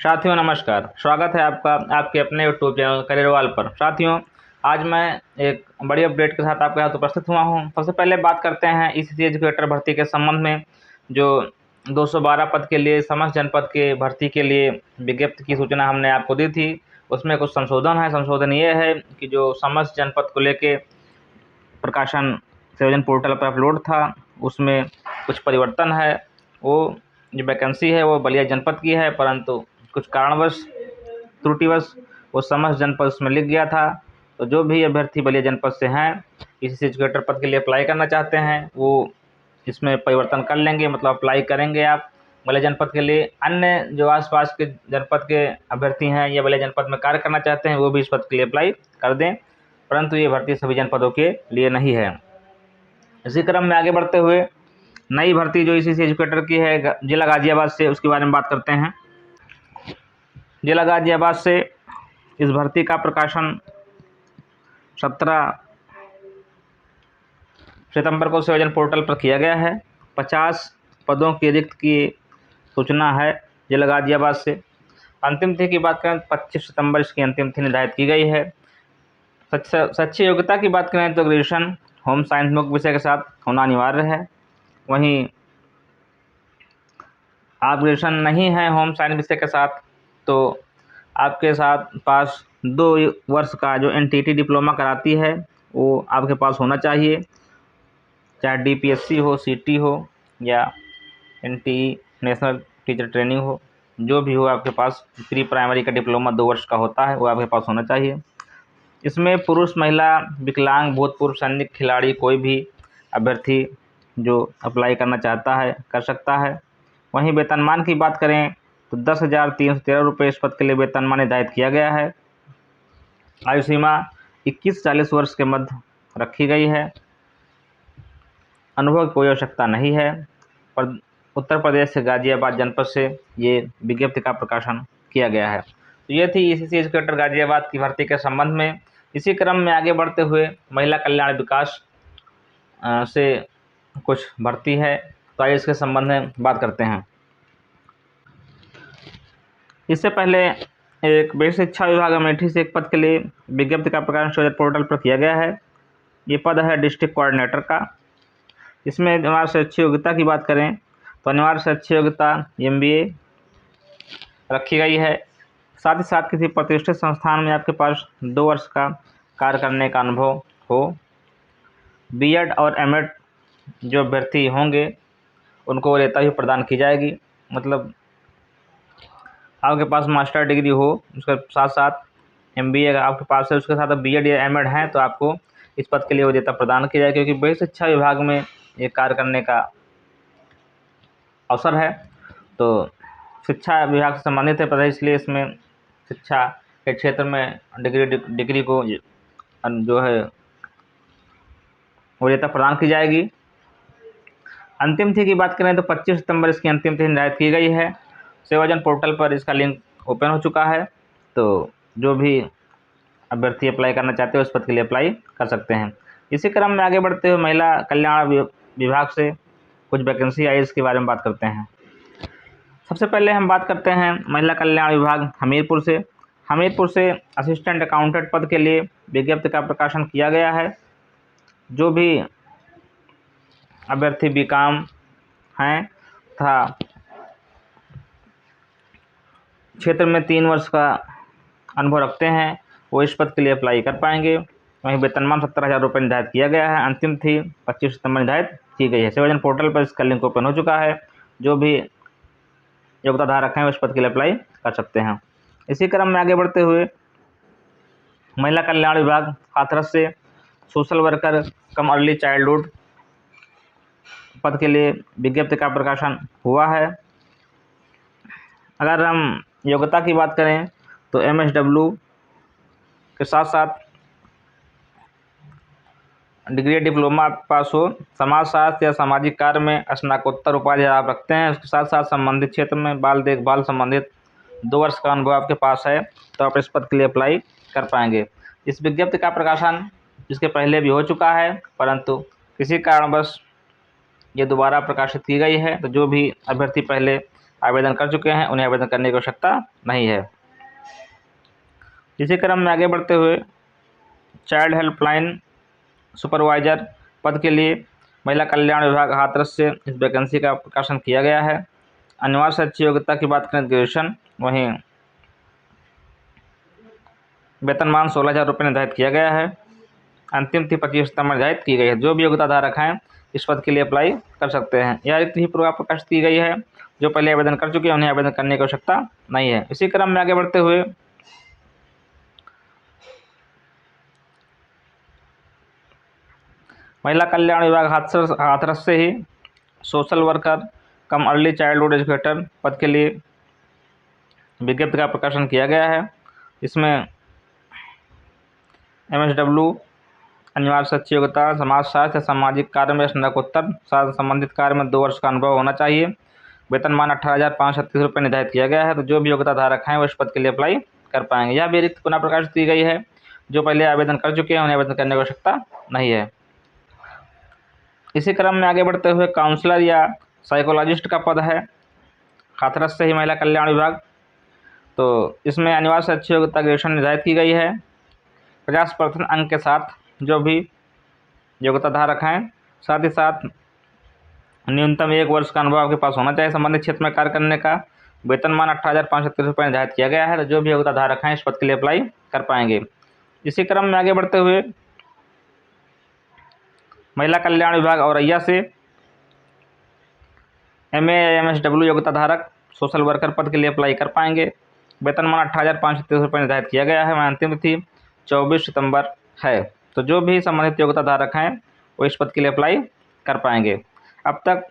साथियों नमस्कार, स्वागत है आपका आपके अपने यूट्यूब चैनल करियरवाल पर। साथियों, आज मैं एक बड़ी अपडेट के साथ आपके साथ उपस्थित हुआ हूं। सबसे पहले बात करते हैं ईसीसी एजुकेटर भर्ती के संबंध में। जो 212 पद के लिए समस्त जनपद के भर्ती के लिए विज्ञप्ति की सूचना हमने आपको दी थी, उसमें कुछ संशोधन है। संशोधन ये है कि जो समस्त जनपद को लेके प्रकाशन सेवजन पोर्टल पर अपलोड था, उसमें कुछ परिवर्तन है। वो जो वैकेंसी है वो बलिया जनपद की है, परंतु कुछ कारणवश त्रुटिवश वो समस्त जनपद उसमें लिख गया था। तो जो भी अभ्यर्थी बलिया जनपद से हैं, ईसीसी एजुकेटर पद के लिए अप्लाई करना चाहते हैं, वो इसमें परिवर्तन कर लेंगे, मतलब अप्लाई करेंगे आप बलिया जनपद के लिए। अन्य जो आसपास के जनपद के अभ्यर्थी हैं या बलिया जनपद में कार्य करना चाहते हैं, वो भी इस पद के लिए अप्लाई कर दें, परंतु ये भर्ती सभी जनपदों के लिए नहीं है। इसी क्रम में आगे बढ़ते हुए नई भर्ती जो ईसीसी एजुकेटर की है जिला गाजियाबाद से, उसके बारे में बात करते हैं। जिला गाजियाबाद से इस भर्ती का प्रकाशन 17 सितंबर को सेवजन पोर्टल पर किया गया है। 50 पदों की रिक्त की सूचना है जिला गाजियाबाद से। अंतिम तिथि की बात करें तो 25 सितंबर इसकी अंतिम तिथि निर्धारित की गई है। सच्ची योग्यता की बात करें तो ग्रेजुएशन होम साइंस मुख्य विषय के साथ होना अनिवार्य है। वहीं आप ग्रेजुएशन नहीं है होम साइंस विषय के साथ, तो आपके साथ पास 2 वर्ष का जो एनटीटी डिप्लोमा कराती है वो आपके पास होना चाहिए, चाहे डीपीएससी हो, सीटी हो या एनटीई नेशनल टीचर ट्रेनिंग हो, जो भी हो आपके पास प्री प्राइमरी का डिप्लोमा 2 वर्ष का होता है, वो आपके पास होना चाहिए। इसमें पुरुष, महिला, विकलांग, भूतपूर्व सैनिक, खिलाड़ी, कोई भी अभ्यर्थी जो अप्लाई करना चाहता है कर सकता है। वहीं वेतनमान की बात करें तो 10,313 रुपये इस पद के लिए वेतनमान निर्धारित किया गया है। आयु सीमा 21 से 40 वर्ष के मध्य रखी गई है। अनुभव की कोई आवश्यकता नहीं है। पर उत्तर प्रदेश से गाजियाबाद जनपद से ये विज्ञप्ति का प्रकाशन किया गया है। तो ये थी ईसीसी एजुकेटर गाजियाबाद की भर्ती के संबंध में। इसी क्रम में आगे बढ़ते हुए महिला कल्याण विकास से कुछ भर्ती है, तो आइए इसके संबंध में बात करते हैं। इससे पहले एक बेसिक शिक्षा विभाग अमेठी से एक पद के लिए विज्ञप्ति का प्रकाशन सेवजन पोर्टल पर किया गया है। ये पद है डिस्ट्रिक्ट कोऑर्डिनेटर का। इसमें अनिवार्य से अच्छी योग्यता की बात करें तो अनिवार्य से अच्छी योग्यता एमबीए रखी गई है। साथ ही साथ किसी प्रतिष्ठित संस्थान में आपके पास 2 वर्ष का कार्य करने का अनुभव हो। बीएड और एमएड जो अभ्यर्थी होंगे उनको वरीयता भी प्रदान की जाएगी, मतलब आपके पास मास्टर डिग्री हो, उसके साथ साथ एमबीए अगर आपके पास है, उसके साथ बीएड या एमएड है, तो आपको इस पद के लिए वरीयता प्रदान की जाएगी, क्योंकि बेसिक शिक्षा विभाग में ये कार्य करने का अवसर है। तो शिक्षा विभाग से संबंधित है पता, इसलिए इसमें शिक्षा के क्षेत्र में डिग्री को जो है वरीयता प्रदान की जाएगी। अंतिम तिथि की बात करें तो 25 सितंबर इसकी अंतिम तिथि निर्धारित की गई है। सेवाजन पोर्टल पर इसका लिंक ओपन हो चुका है, तो जो भी अभ्यर्थी अप्लाई करना चाहते हो उस पद के लिए अप्लाई कर सकते हैं। इसी क्रम में आगे बढ़ते हुए महिला कल्याण विभाग से कुछ वैकेंसी आई, इसके बारे में बात करते हैं। सबसे पहले हम बात करते हैं महिला कल्याण विभाग हमीरपुर से। हमीरपुर से असिस्टेंट अकाउंटेंट पद के लिए विज्ञप्ति का प्रकाशन किया गया है। जो भी अभ्यर्थी बीकॉम हैं तथा क्षेत्र में 3 वर्ष का अनुभव रखते हैं, वो इस पद के लिए अप्लाई कर पाएंगे। वहीं वेतनमान 17,000 रुपये निर्धारित किया गया है। अंतिम थी 25 सितंबर निर्धारित की गई है। सेवाजन पोर्टल पर इसका लिंक ओपन हो चुका है। जो भी योग्यता धारक हैं उस पद के लिए अप्लाई कर सकते हैं। इसी क्रम में आगे बढ़ते हुए महिला कल्याण विभाग हाथरस से social worker cum early childhood पद के लिए विज्ञप्ति का प्रकाशन हुआ है। अगर हम योग्यता की बात करें तो एमएसडब्ल्यू के साथ साथ डिग्री डिप्लोमा पास हो, समाजशास्त्र या सामाजिक कार्य में स्नातकोत्तर उपाधि आप रखते हैं, उसके साथ साथ संबंधित क्षेत्र में बाल देखभाल संबंधित 2 वर्ष का अनुभव आपके पास है, तो आप इस पद के लिए अप्लाई कर पाएंगे। इस विज्ञप्ति का प्रकाशन इसके पहले भी हो चुका है, परंतु किसी कारणवश ये दोबारा प्रकाशित की गई है। तो जो भी अभ्यर्थी पहले आवेदन कर चुके हैं उन्हें आवेदन करने की आवश्यकता नहीं है। इसी क्रम में आगे बढ़ते हुए चाइल्ड हेल्पलाइन सुपरवाइजर पद के लिए महिला कल्याण विभाग हाथरस से इस वैकेंसी का प्रकाशन किया गया है। अनिवार्य शैक्षिक योग्यता की बात करें ग्रेजुएशन, वहीं वेतनमान 16,000 रुपये निर्धारित किया गया है। अंतिम तिथि 25 सितंबर निर्धारित की गई है। जो भी योग्यता धारक हैं इस पद के लिए अप्लाई कर सकते हैं। यह रिक्त ही पूर्व प्रकाशित की गई है। जो पहले आवेदन कर चुके हैं उन्हें आवेदन करने की आवश्यकता नहीं है। इसी क्रम में आगे बढ़ते हुए महिला कल्याण विभाग हाथरस से ही social worker cum early childhood educator पद के लिए विज्ञप्ति का प्रकाशन किया गया है। इसमें MSW अनिवार्य शैक्षिक योग्यता समाजशास्त्र या सामाजिक कार्य में स्नातकोत्तर संबंधित कार्य में 2 वर्ष का अनुभव होना चाहिए। वेतनमान 18,536 रुपये निर्धारित किया गया है। तो जो भी योग्यता धारक हैं वो इस पद के लिए अप्लाई कर पाएंगे। यह भी रिक्त पुनः प्रकाशित की गई है। जो पहले आवेदन कर चुके हैं उन्हें आवेदन करने की आवश्यकता नहीं है। इसी क्रम में आगे बढ़ते हुए काउंसलर या साइकोलॉजिस्ट का पद है हाथरस से ही महिला कल्याण विभाग। तो इसमें अनिवार्य शैक्षिक योग्यता ग्रेजुएशन निर्धारित की गई है। 50% अंक के साथ जो भी योग्यता धारक हैं, साथ ही साथ न्यूनतम 1 वर्ष का अनुभव आपके पास होना चाहिए संबंधित क्षेत्र में कार्य करने का। वेतनमान 18,536 रुपये निर्धारित किया गया है। तो जो भी योग्यता धारक हैं इस पद के लिए अप्लाई कर पाएंगे। इसी क्रम में आगे बढ़ते हुए महिला कल्याण विभाग औरैया से MA या MSW योग्यता धारक सोशल वर्कर पद के लिए अप्लाई कर पाएंगे। वेतनमान 18,536 रुपये निर्धारित किया गया है। अंतिम तिथि 24 सितंबर है। तो जो भी संबंधित योग्यता धारक हैं वो इस पद के लिए अप्लाई कर पाएंगे। अब तक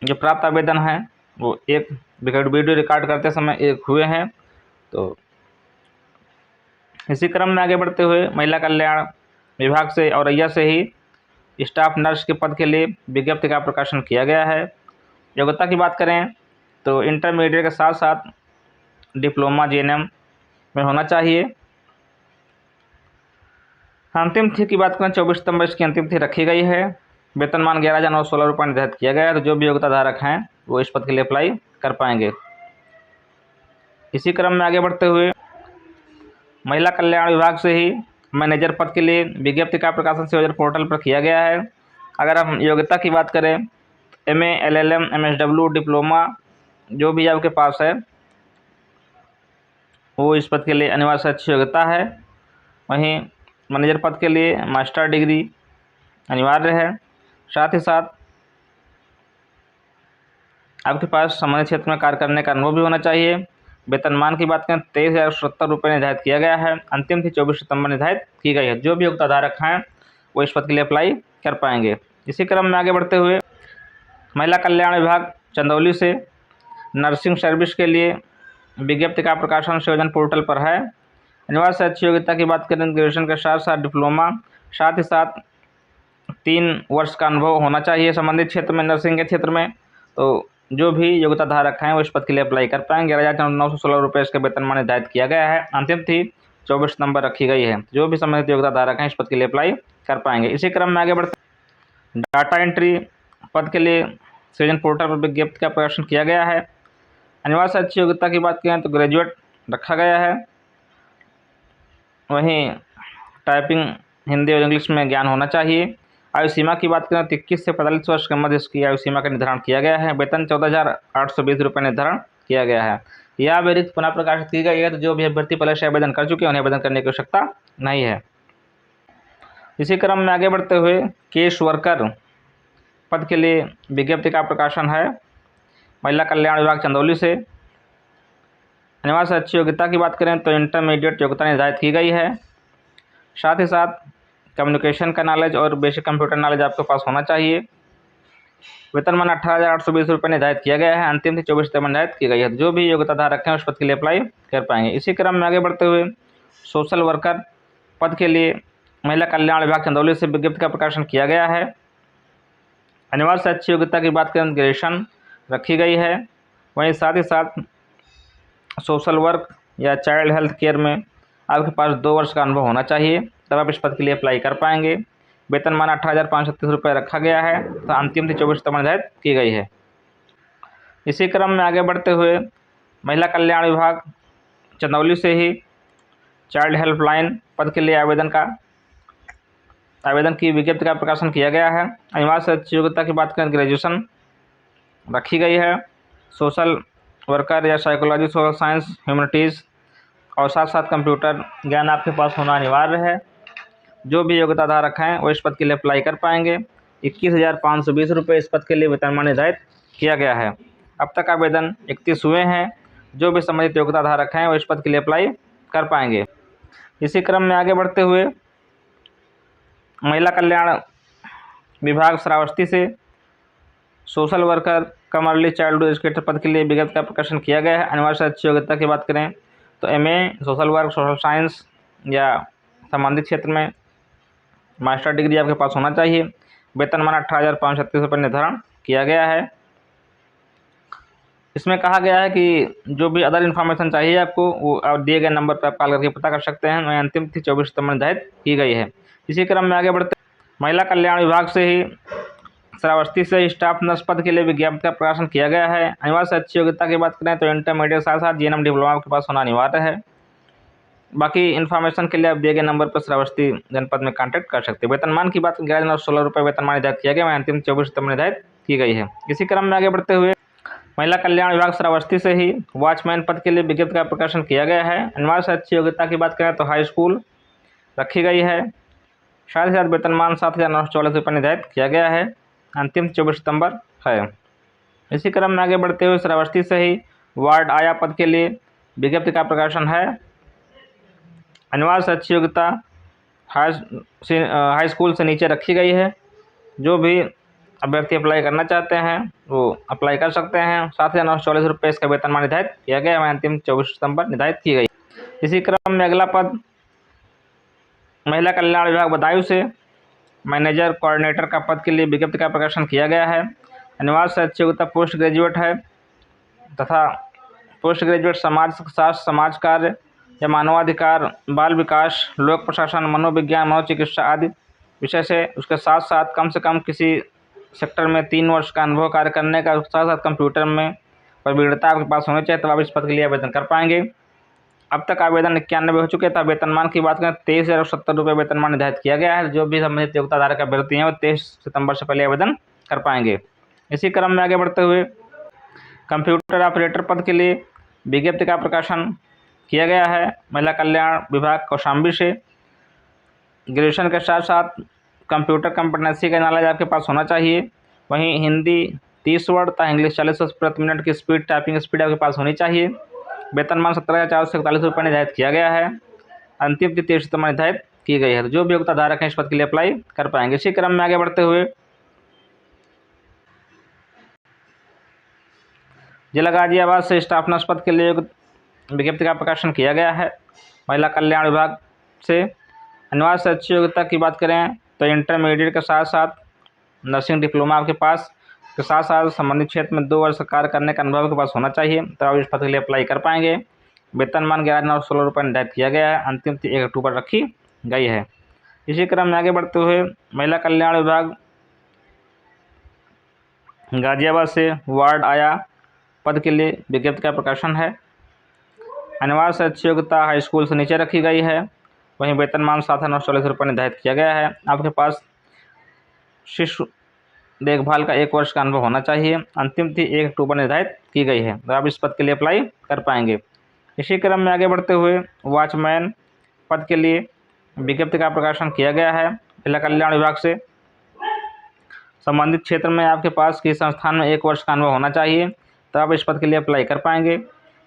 जो प्राप्त आवेदन हैं वो एक वीडियो रिकॉर्ड करते समय एक हुए हैं। तो इसी क्रम में आगे बढ़ते हुए महिला कल्याण विभाग से औरैया से ही स्टाफ नर्स के पद के लिए विज्ञप्ति का प्रकाशन किया गया है। योग्यता की बात करें तो इंटरमीडिएट के साथ साथ डिप्लोमा GNM में होना चाहिए। अंतिम तिथि की बात करें 24 सितंबर इसकी अंतिम तिथि रखी गई है। वेतनमान 11,916 रुपये निर्धारित किया गया है। तो जो भी योग्यता धारक हैं वो इस पद के लिए अप्लाई कर पाएंगे। इसी क्रम में आगे बढ़ते हुए महिला कल्याण विभाग से ही मैनेजर पद के लिए विज्ञप्ति का प्रकाशन संयोजन पोर्टल पर किया गया है। अगर हम योग्यता की बात करें MA LLM MSW डिप्लोमा जो भी आपके पास है वो इस पद के लिए अनिवार्य शैक्षिक योग्यता है। वहीं मैनेजर पद के लिए मास्टर डिग्री अनिवार्य है। साथ ही साथ आपके पास संबंधित क्षेत्र में कार्य करने का अनुभव भी होना चाहिए। वेतनमान की बात करें 23,070 रुपये निर्धारित किया गया है। अंतिम तिथि 24 सितंबर निर्धारित की गई है। जो भी योग्यता धारक हैं वो इस पद के लिए अप्लाई कर पाएंगे। इसी क्रम में आगे बढ़ते हुए महिला कल्याण विभाग चंदौली से नर्सिंग सर्विस के लिए विज्ञप्ति का प्रकाशन संयोजन पोर्टल पर है। अनिवार्य शैक्षिक योग्यता की बात करें ग्रेजुएशन के साथ साथ डिप्लोमा, साथ ही साथ 3 वर्ष का अनुभव होना चाहिए संबंधित क्षेत्र में, नर्सिंग के क्षेत्र में। तो जो भी योग्यता धारक हैं वो इस पद के लिए अप्लाई कर पाएंगे। 11,916 रुपये इसका वेतनमान निर्धारित किया गया है। अंतिम तिथि 24 सितंबर रखी गई है। जो भी संबंधित योग्यता धारक हैं इस पद के लिए अप्लाई कर पाएंगे। इसी क्रम में आगे बढ़ते डाटा एंट्री पद के लिए सृजन पोर्टल पर विज्ञप्ति का प्रकाशन किया गया है। अनिवार्य शैक्षिक योग्यता की बात करें तो ग्रेजुएट रखा गया है। वहीं टाइपिंग हिंदी और इंग्लिश में ज्ञान होना चाहिए। आयु सीमा की बात करें तो 21 से 45 वर्ष के मध्य इसकी आयु सीमा का निर्धारण किया गया है। वेतन 14,820 रुपये निर्धारण किया गया है। यह अभिरिक्त पुनः प्रकाशित की गई है। तो जो भी अभ्यर्थी पहले से आवेदन कर चुके हैं उन्हें आवेदन करने की आवश्यकता नहीं है। इसी क्रम में आगे बढ़ते हुए केस वर्कर पद के लिए विज्ञप्ति का प्रकाशन है महिला कल्याण विभाग चंदौली से। अनिवार्य शैक्षिक योग्यता की बात करें तो इंटरमीडिएट योग्यता निर्धारित की गई है। साथ ही साथ कम्युनिकेशन का नॉलेज और बेसिक कंप्यूटर नॉलेज आपके पास होना चाहिए। वेतनमान 18,820 रुपये निर्धारित किया गया है। अंतिम तिथि 24 सितंबर निर्धारित की गई है। जो भी योग्यता धारक हैं उस पद के लिए अप्लाई कर पाएंगे। इसी क्रम में आगे बढ़ते हुए सोशल वर्कर पद के लिए महिला कल्याण विभाग चंदौली से विज्ञप्ति का प्रकाशन किया गया है। अनिवार्य शैक्षिक योग्यता की बात करें ग्रेजुएशन रखी गई है। वहीं साथ ही साथ सोशल वर्क या चाइल्ड हेल्थ केयर में आपके पास 2 वर्ष का अनुभव होना चाहिए, तब आप इस पद के लिए अप्लाई कर पाएंगे। वेतनमान 18,536 रुपये रखा गया है। तो अंतिम तिथि 24 सितंबर निर्धारित की गई है। इसी क्रम में आगे बढ़ते हुए महिला कल्याण विभाग चंदौली से ही चाइल्ड हेल्पलाइन पद के लिए आवेदन की विज्ञप्ति का प्रकाशन किया गया है। अनिवार्य शैक्षिक योग्यता की बात करें, ग्रेजुएशन रखी गई है। सोशल वर्कर या साइकोलॉजी, सोशल साइंस, ह्यूमैनिटीज़ और साथ साथ कंप्यूटर ज्ञान आपके पास होना अनिवार्य है। जो भी योग्यता धारक हैं वो इस पद के लिए अप्लाई कर पाएंगे। 21,520 रुपये इस पद के लिए वेतनमान निर्धारित किया गया है। अब तक आवेदन 31 हुए हैं। जो भी संबंधित योग्यता धारक हैं वो इस पद के लिए अप्लाई कर पाएंगे। इसी क्रम में आगे बढ़ते हुए महिला कल्याण विभाग श्रावस्ती से social worker cum early childhood educator पद के लिए विज्ञप्ति का प्रकाशन किया गया है। अनिवार्य शैक्षिक योग्यता की बात करें तो MA social work, social science या संबंधित क्षेत्र में मास्टर डिग्री आपके पास होना चाहिए। वेतनमान 18,536 रुपये निर्धारण किया गया है। इसमें कहा गया है कि जो भी अदर इन्फॉर्मेशन चाहिए आपको वो आप दिए गए नंबर पर आप कॉल करके पता कर सकते हैं। वहीं अंतिम तिथि 24 सितंबर निर्धारित की गई है। इसी क्रम में आगे बढ़ते महिला कल्याण विभाग से ही श्रावस्ती से स्टाफ नर्स पद के लिए विज्ञप्ति का प्रकाशन किया गया है। अनिवार्य शैक्षिक योग्यता की बात करें तो इंटरमीडिएट साथ साथ GNM डिप्लोमा आपके पास होना अनिवार्य है। बाकी इन्फॉर्मेशन के लिए आप दिए गए नंबर पर श्रावस्ती जनपद में कांटेक्ट कर सकते हैं। वेतनमान की बात 1116 रुपये वेतनमान निर्धारित किया गया। वहीं अंतिम 24 सितंबर निर्धारित की गई है। इसी क्रम में आगे बढ़ते हुए महिला कल्याण विभाग श्रावस्ती से ही वॉचमैन पद के लिए विज्ञप्ति का प्रकाशन किया गया है। अनिवार्य शैक्षिक योग्यता की बात करें तो हाई स्कूल रखी गई है। साथ ही साथ वेतनमान 7,944 रुपये निर्धारित किया गया है। अंतिम 24 सितंबर है। इसी क्रम में आगे बढ़ते हुए श्रावस्ती से ही वार्ड आया पद के लिए विज्ञप्ति का प्रकाशन है। अनिवार्य शैक्षिक योग्यता हाई स्कूल से नीचे रखी गई है। जो भी अभ्यर्थी अप्लाई करना चाहते हैं वो अप्लाई कर सकते हैं। 7,944 रुपये इसका वेतनमान निर्धारित किया गया है। अंतिम 24 सितंबर निर्धारित की गई। इसी क्रम में अगला पद महिला कल्याण विभाग बदायूं से मैनेजर कोऑर्डिनेटर का पद के लिए विज्ञप्ति का प्रकाशन किया गया है। अनिवार्य शैक्षिक योग्यता पोस्ट ग्रेजुएट है तथा पोस्ट ग्रेजुएट समाजशास्त्र, समाज कार्य या मानवाधिकार, बाल विकास, लोक प्रशासन, मनोविज्ञान, मनोचिकित्सा आदि विषय से उसके साथ साथ कम से कम किसी सेक्टर में 3 वर्ष का अनुभव कार्य करने का, साथ साथ कंप्यूटर में प्रवीणता आपके पास होनी चाहिए, तो आप इस पद के लिए आवेदन कर पाएंगे। अब तक आवेदन 91 हो चुके थे। वेतनमान की बात करें 23,070 रुपये वेतनमान निर्धारित किया गया है। जो भी संबंधित योग्यता धारक अभ्यर्थी हैं वो 23 सितंबर से पहले आवेदन कर पाएंगे। इसी क्रम में आगे बढ़ते हुए कंप्यूटर ऑपरेटर पद के लिए विज्ञप्ति का प्रकाशन किया गया है। महिला कल्याण विभाग कौशाम्बी से ग्रेजुएशन के साथ साथ कंप्यूटर कंपिटेंसी का नॉलेज आपके पास होना चाहिए। वहीं हिंदी 30 वर्ड तथा इंग्लिश 40 वर्ड प्रति मिनट की स्पीड, टाइपिंग स्पीड आपके पास होनी चाहिए। वेतनमान 17,441 रुपये निर्धारित किया गया है। अंतिम तिथि 23 सितंबर निर्धारित की गई है। जो भी योग्यता धारक हैं इस पद के लिए अप्लाई कर पाएंगे। इसी क्रम में आगे बढ़ते हुए जिला गाजियाबाद से स्टाफ नर्स पद के लिए विज्ञप्ति का प्रकाशन किया गया है। महिला कल्याण विभाग से अनिवार्य शैक्षिक योग्यता की बात करें तो इंटरमीडिएट के साथ साथ नर्सिंग डिप्लोमा आपके पास के साथ साथ संबंधित क्षेत्र में 2 वर्ष कार्य करने का अनुभव के पास होना चाहिए, तो आप इस पद के लिए अप्लाई कर पाएंगे। वेतनमान 11,916 रुपये निर्धारित किया गया है। अंतिम तिथि 1 अक्टूबर रखी गई है। इसी क्रम में आगे बढ़ते हुए महिला कल्याण विभाग गाजियाबाद से वार्ड आया पद के लिए विज्ञप्ति का प्रकाशन है। अनिवार्य शैक्षिक योग्यता हाई स्कूल से नीचे रखी गई है। वहीं वेतनमान 7,940 रुपये निर्धारित किया गया है। आपके पास शिशु देखभाल का 1 वर्ष का अनुभव होना चाहिए। अंतिम तिथि 1 अक्टूबर निर्धारित की गई है, तो आप इस पद के लिए अप्लाई कर पाएंगे। इसी क्रम में आगे बढ़ते हुए वॉचमैन पद के लिए विज्ञप्ति का प्रकाशन किया गया है। महिला कल्याण विभाग से संबंधित क्षेत्र में आपके पास किसी संस्थान में 1 वर्ष का अनुभव होना चाहिए, तो आप इस पद के लिए अप्लाई कर पाएंगे।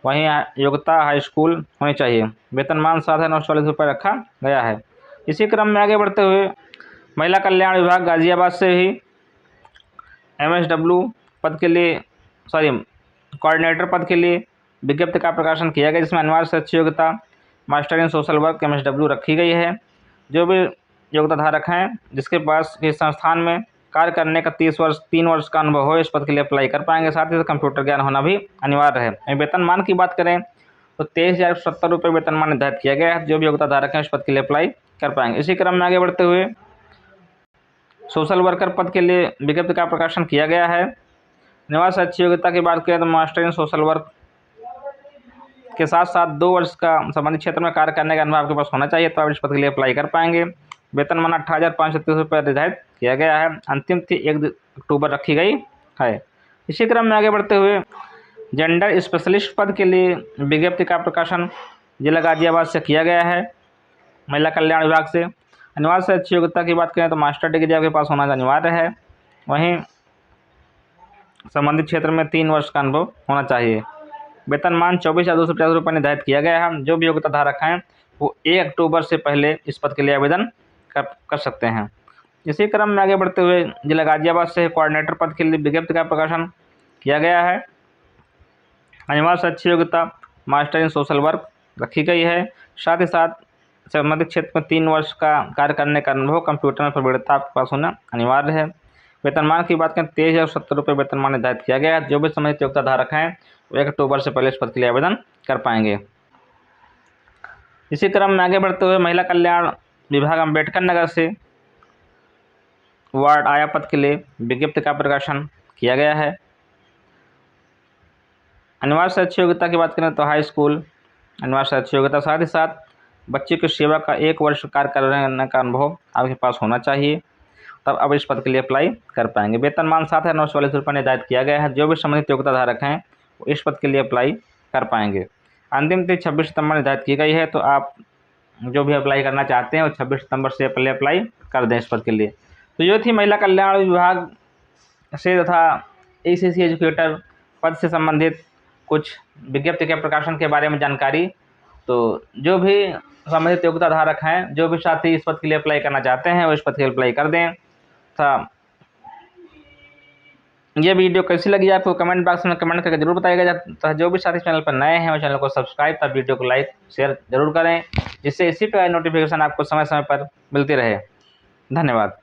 वहीं योग्यता हाई स्कूल होनी चाहिए। वेतनमान 7,940 रुपये रखा गया है। इसी क्रम में आगे बढ़ते हुए महिला कल्याण विभाग गाजियाबाद से ही MSW पद के लिए कोऑर्डिनेटर पद के लिए विज्ञप्ति का प्रकाशन किया गया, जिसमें अनिवार्य शैक्षिक योग्यता master in social work MSW रखी गई है। जो भी योग्यता धारक हैं जिसके पास इस संस्थान में कार्य करने का 3 वर्ष का अनुभव हो, इस पद के लिए अप्लाई कर पाएंगे। साथ ही कंप्यूटर ज्ञान होना भी अनिवार्य है। वेतनमान की बात करें तो 23,070 रुपये वेतनमान निर्धारित किया गया है। जो भी योग्यता धारक हैं इस पद के लिए अप्लाई कर पाएंगे। इसी क्रम में आगे बढ़ते हुए सोशल वर्कर पद के लिए विज्ञप्ति का प्रकाशन किया गया है। अनिवार्य अच्छी योग्यता की बात करें तो मास्टर इन सोशल वर्क के साथ साथ 2 वर्ष का संबंधित क्षेत्र में कार्य करने का अनुभव आपके पास होना चाहिए, तो आप इस पद के लिए अप्लाई कर पाएंगे। वेतनमान 18,530 रुपये निर्धारित किया गया है। अंतिम तिथि 1 अक्टूबर रखी गई है। इसी क्रम में आगे बढ़ते हुए जेंडर स्पेशलिस्ट पद के लिए विज्ञप्ति का प्रकाशन जिला गाजियाबाद से किया गया है, महिला कल्याण विभाग से। अनिवार्य से अच्छी योग्यता की बात करें तो मास्टर डिग्री आपके पास होना अनिवार्य है। वहीं संबंधित क्षेत्र में 3 वर्ष का अनुभव होना चाहिए। वेतनमान 24,250 रुपये निर्धारित किया गया है। जो भी योग्यता धारक हैं वो 1 अक्टूबर से पहले इस पद के लिए आवेदन कर सकते हैं। इसी क्रम में आगे बढ़ते हुए जिला गाजियाबाद से कोऑर्डिनेटर पद के लिए विज्ञप्ति का प्रकाशन किया गया है। अनिवार्य से अच्छी योग्यता मास्टर इन सोशल वर्क रखी गई है। साथ ही साथ संबंधित क्षेत्र में 3 वर्ष का कार्य करने का अनुभव, कंप्यूटर में प्रवीणता आपके पास होना अनिवार्य है। वेतनमान की बात करें 23,070 रुपये वेतनमान निर्धारित किया गया है। जो भी संबंधित योग्यता धारक हैं वो 1 अक्टूबर से पहले इस पद के लिए आवेदन कर पाएंगे। इसी क्रम में आगे बढ़ते हुए महिला कल्याण विभाग अम्बेडकर नगर से वार्ड आया पद के लिए विज्ञप्ति का प्रकाशन किया गया है। अनिवार्य से अच्छी योग्यता की बात करें तो हाई स्कूल अनिवार्य से अच्छी योग्यता, साथ ही साथ बच्चे की सेवा का 1 वर्ष कार्य करने का अनुभव आपके पास होना चाहिए, तब अब इस पद के लिए अप्लाई कर पाएंगे। वेतनमान 7,944 रुपये निर्धारित किया गया है। जो भी संबंधित योग्यता धारक हैं वो इस पद के लिए अप्लाई कर पाएंगे। अंतिम तिथि 26 सितंबर निर्धारित की गई है, तो आप जो भी अप्लाई करना चाहते हैं वो 26 सितंबर से पहले अप्लाई कर दें इस पद के लिए। तो ये थी महिला कल्याण विभाग से तथा ACC एजुकेटर पद से संबंधित कुछ विज्ञप्ति के प्रकाशन के बारे में जानकारी। तो जो भी संबंधित योग्यता धारक हैं, जो भी साथी इस पद के लिए अप्लाई करना चाहते हैं वो इस पद के लिए अप्लाई कर दें। था ये वीडियो कैसी लगी आपको कमेंट बॉक्स में कमेंट करके जरूर बताइएगा। तो जो भी साथी चैनल पर नए हैं वो चैनल को सब्सक्राइब तथा वीडियो को लाइक शेयर जरूर करें, जिससे इसी प्रकार नोटिफिकेशन आपको समय समय पर मिलती रहे। धन्यवाद।